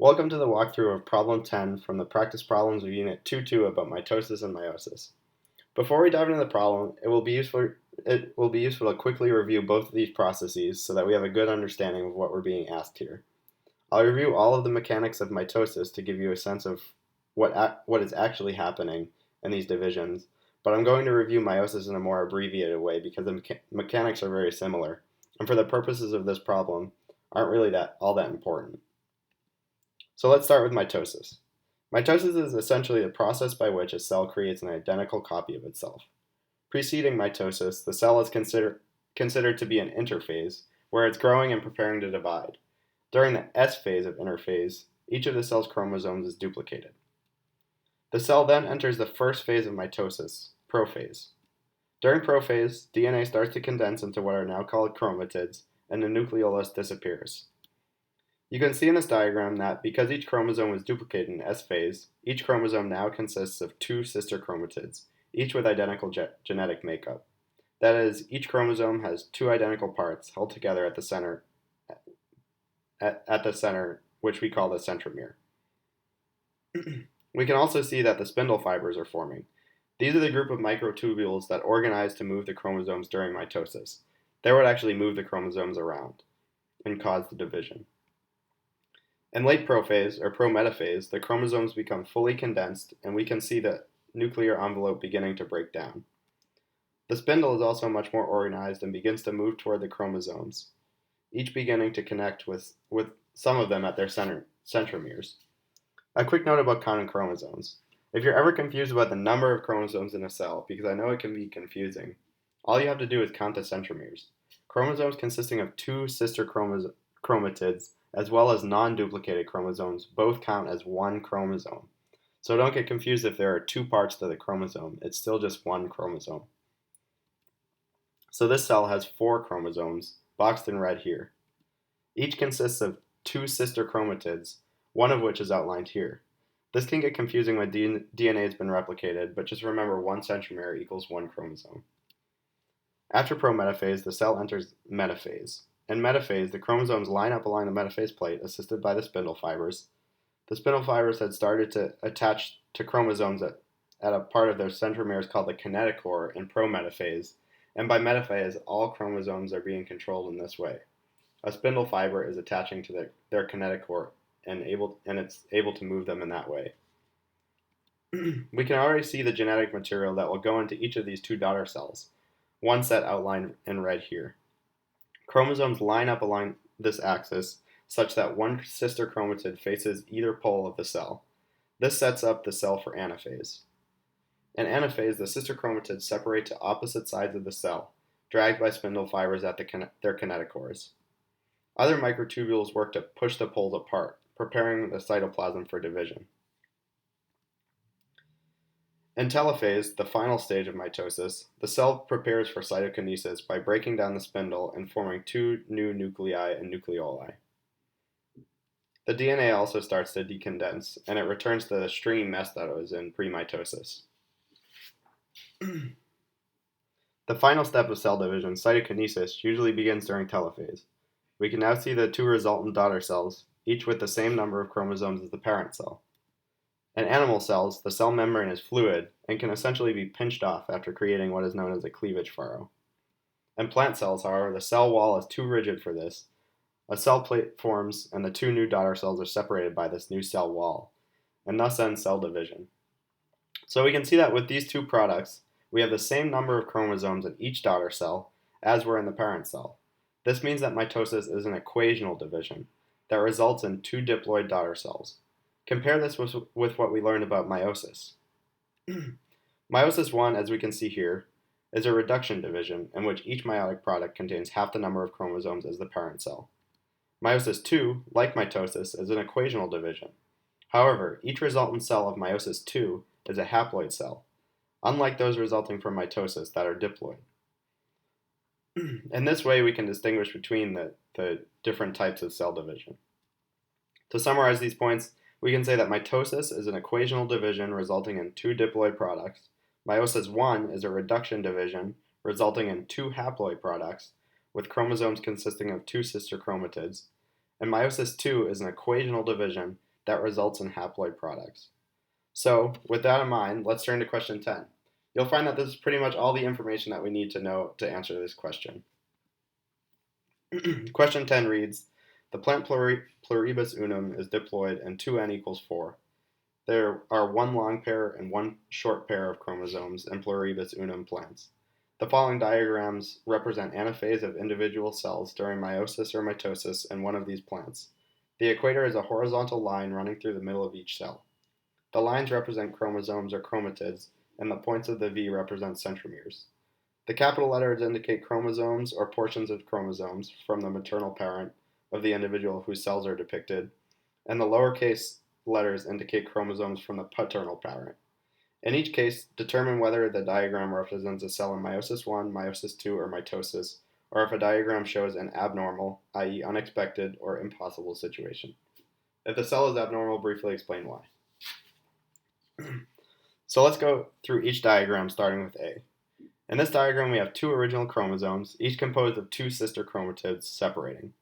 Welcome to the walkthrough of Problem 10 from the practice problems of Unit 2.2 about mitosis and meiosis. Before we dive into the problem, it will be useful to quickly review both of these processes so that we have a good understanding of what we're being asked here. I'll review all of the mechanics of mitosis to give you a sense of what is actually happening in these divisions, but I'm going to review meiosis in a more abbreviated way because the mechanics are very similar, and for the purposes of this problem, aren't really all that important. So let's start with mitosis. Mitosis is essentially the process by which a cell creates an identical copy of itself. Preceding mitosis, the cell is considered to be an interphase, where it's growing and preparing to divide. During the S phase of interphase, each of the cell's chromosomes is duplicated. The cell then enters the first phase of mitosis, prophase. During prophase, DNA starts to condense into what are now called chromatids, and the nucleolus disappears. You can see in this diagram that because each chromosome was duplicated in S phase, each chromosome now consists of two sister chromatids, each with identical genetic makeup. That is, each chromosome has two identical parts held together at the center, which we call the centromere. We can also see that the spindle fibers are forming. These are the group of microtubules that organize to move the chromosomes during mitosis. They would actually move the chromosomes around and cause the division. In late prophase, or prometaphase, the chromosomes become fully condensed, and we can see the nuclear envelope beginning to break down. The spindle is also much more organized and begins to move toward the chromosomes, each beginning to connect with some of them at their centromeres. A quick note about counting chromosomes. If you're ever confused about the number of chromosomes in a cell, because I know it can be confusing, all you have to do is count the centromeres. Chromosomes consisting of two sister chromatids as well as non-duplicated chromosomes both count as one chromosome. So don't get confused if there are two parts to the chromosome. It's still just one chromosome. So this cell has 4 chromosomes, boxed in red here. Each consists of two sister chromatids, one of which is outlined here. This can get confusing when DNA has been replicated, but just remember one centromere equals one chromosome. After prometaphase, the cell enters metaphase. In metaphase, the chromosomes line up along the metaphase plate, assisted by the spindle fibers. The spindle fibers had started to attach to chromosomes at a part of their centromeres called the kinetochore in prometaphase, and by metaphase, all chromosomes are being controlled in this way. A spindle fiber is attaching to their kinetochore, and it's able to move them in that way. We can already see the genetic material that will go into each of these two daughter cells, one set outlined in red here. Chromosomes line up along this axis such that one sister chromatid faces either pole of the cell. This sets up the cell for anaphase. In anaphase, the sister chromatids separate to opposite sides of the cell, dragged by spindle fibers at their kinetochores. Other microtubules work to push the poles apart, preparing the cytoplasm for division. In telophase, the final stage of mitosis, the cell prepares for cytokinesis by breaking down the spindle and forming two new nuclei and nucleoli. The DNA also starts to decondense, and it returns to the stringy mess that it was in pre-mitosis. The final step of cell division, cytokinesis, usually begins during telophase. We can now see the two resultant daughter cells, each with the same number of chromosomes as the parent cell. In animal cells, the cell membrane is fluid and can essentially be pinched off after creating what is known as a cleavage furrow. In plant cells, however, the cell wall is too rigid for this. A cell plate forms and the two new daughter cells are separated by this new cell wall, and thus ends cell division. So we can see that with these two products, we have the same number of chromosomes in each daughter cell as were in the parent cell. This means that mitosis is an equational division that results in two diploid daughter cells. Compare this with what we learned about meiosis. Meiosis 1, as we can see here, is a reduction division in which each meiotic product contains half the number of chromosomes as the parent cell. Meiosis 2, like mitosis, is an equational division. However, each resultant cell of meiosis 2 is a haploid cell, unlike those resulting from mitosis that are diploid. In this way, we can distinguish between the different types of cell division. To summarize these points, we can say that mitosis is an equational division resulting in two diploid products. Meiosis 1 is a reduction division resulting in two haploid products with chromosomes consisting of two sister chromatids. And meiosis 2 is an equational division that results in haploid products. So, with that in mind, let's turn to question 10. You'll find that this is pretty much all the information that we need to know to answer this question. Question 10 reads, the plant Pluribus unum is diploid and 2n equals 4. There are one long pair and one short pair of chromosomes in Pluribus unum plants. The following diagrams represent anaphase of individual cells during meiosis or mitosis in one of these plants. The equator is a horizontal line running through the middle of each cell. The lines represent chromosomes or chromatids, and the points of the V represent centromeres. The capital letters indicate chromosomes or portions of chromosomes from the maternal parent of the individual whose cells are depicted, and the lowercase letters indicate chromosomes from the paternal parent. In each case, determine whether the diagram represents a cell in meiosis 1, meiosis 2, or mitosis, or if a diagram shows an abnormal, i.e. unexpected or impossible situation. If the cell is abnormal, briefly explain why. So let's go through each diagram starting with A. In this diagram, we have two original chromosomes, each composed of two sister chromatids separating.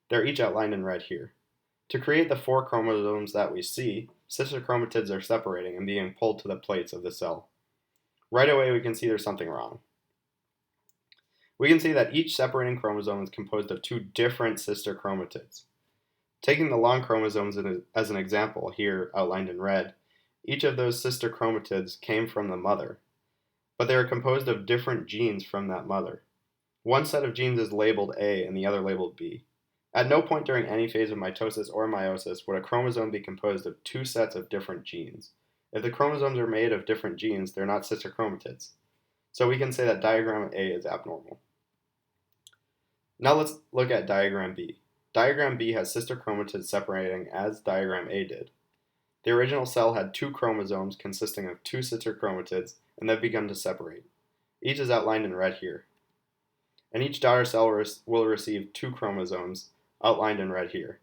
They're each outlined in red here. To create the 4 chromosomes that we see, sister chromatids are separating and being pulled to the plates of the cell. Right away, we can see there's something wrong. We can see that each separating chromosome is composed of 2 different sister chromatids. Taking the long chromosomes as an example, here outlined in red, each of those sister chromatids came from the mother, but they are composed of different genes from that mother. One set of genes is labeled A and the other labeled B. At no point during any phase of mitosis or meiosis would a chromosome be composed of 2 sets of different genes. If the chromosomes are made of different genes, they're not sister chromatids. So we can say that diagram A is abnormal. Now let's look at diagram B. Diagram B has sister chromatids separating as diagram A did. The original cell had 2 chromosomes consisting of 2 sister chromatids, and they've begun to separate. Each is outlined in red here. And each daughter cell will receive 2 chromosomes, outlined in red here.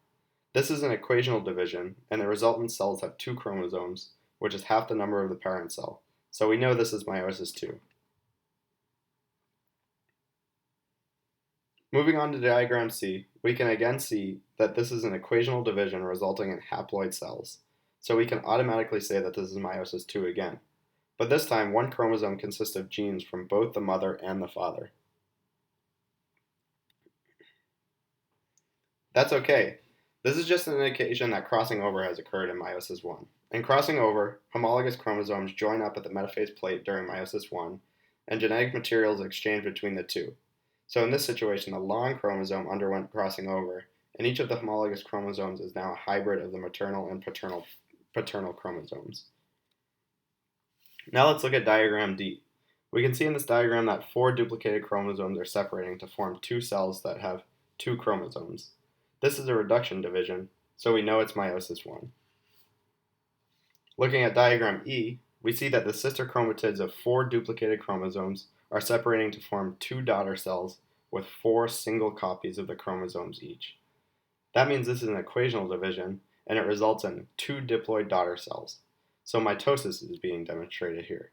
This is an equational division, and the resultant cells have 2 chromosomes, which is half the number of the parent cell. So we know this is meiosis 2. Moving on to diagram C, we can again see that this is an equational division resulting in haploid cells. So we can automatically say that this is meiosis 2 again. But this time, one chromosome consists of genes from both the mother and the father. That's okay. This is just an indication that crossing over has occurred in meiosis 1. In crossing over, homologous chromosomes join up at the metaphase plate during meiosis 1, and genetic material is exchanged between the two. So in this situation, the long chromosome underwent crossing over, and each of the homologous chromosomes is now a hybrid of the maternal and paternal chromosomes. Now let's look at diagram D. We can see in this diagram that 4 duplicated chromosomes are separating to form 2 cells that have 2 chromosomes. This is a reduction division, so we know it's meiosis 1. Looking at diagram E, we see that the sister chromatids of 4 duplicated chromosomes are separating to form 2 daughter cells with 4 single copies of the chromosomes each. That means this is an equational division, and it results in 2 diploid daughter cells. So mitosis is being demonstrated here.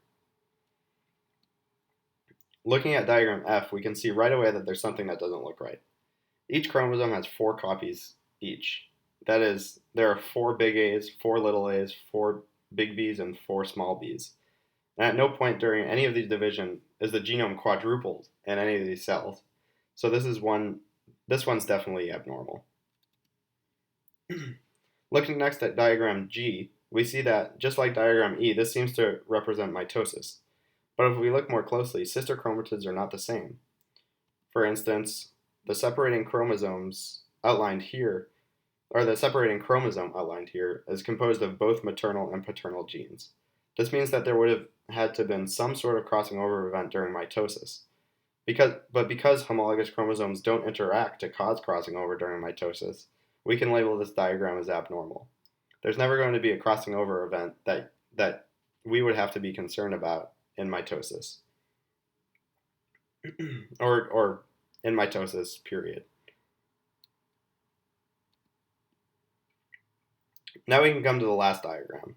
Looking at diagram F, we can see right away that there's something that doesn't look right. Each chromosome has 4 copies each. That is, there are 4 big A's, 4 little a's, 4 big B's, and 4 small b's. And at no point during any of these divisions is the genome quadrupled in any of these cells. So this one's definitely abnormal. Looking next at diagram G, we see that, just like diagram E, this seems to represent mitosis. But if we look more closely, sister chromatids are not the same. For instance, the separating chromosome outlined here is composed of both maternal and paternal genes. This means that there would have had to have been some sort of crossing over event during mitosis. Because homologous chromosomes don't interact to cause crossing over during mitosis, we can label this diagram as abnormal. There's never going to be a crossing over event that we would have to be concerned about in mitosis. or in mitosis, period. Now we can come to the last diagram.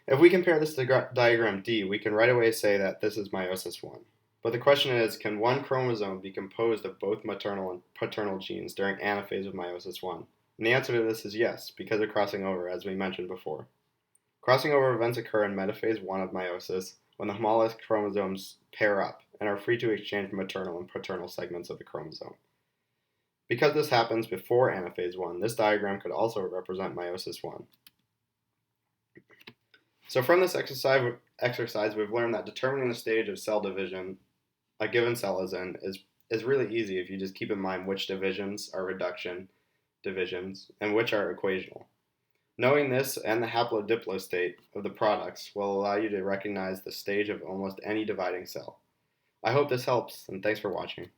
If we compare this to diagram D, we can right away say that this is meiosis 1. But the question is, can one chromosome be composed of both maternal and paternal genes during anaphase of meiosis 1? And the answer to this is yes, because of crossing over, as we mentioned before. Crossing over events occur in metaphase 1 of meiosis when the homologous chromosomes pair up and are free to exchange maternal and paternal segments of the chromosome. Because this happens before anaphase 1, this diagram could also represent meiosis 1. So from this exercise, we've learned that determining the stage of cell division a given cell is in is really easy if you just keep in mind which divisions are reduction divisions and which are equational. Knowing this and the haplodiplo state of the products will allow you to recognize the stage of almost any dividing cell. I hope this helps, and thanks for watching.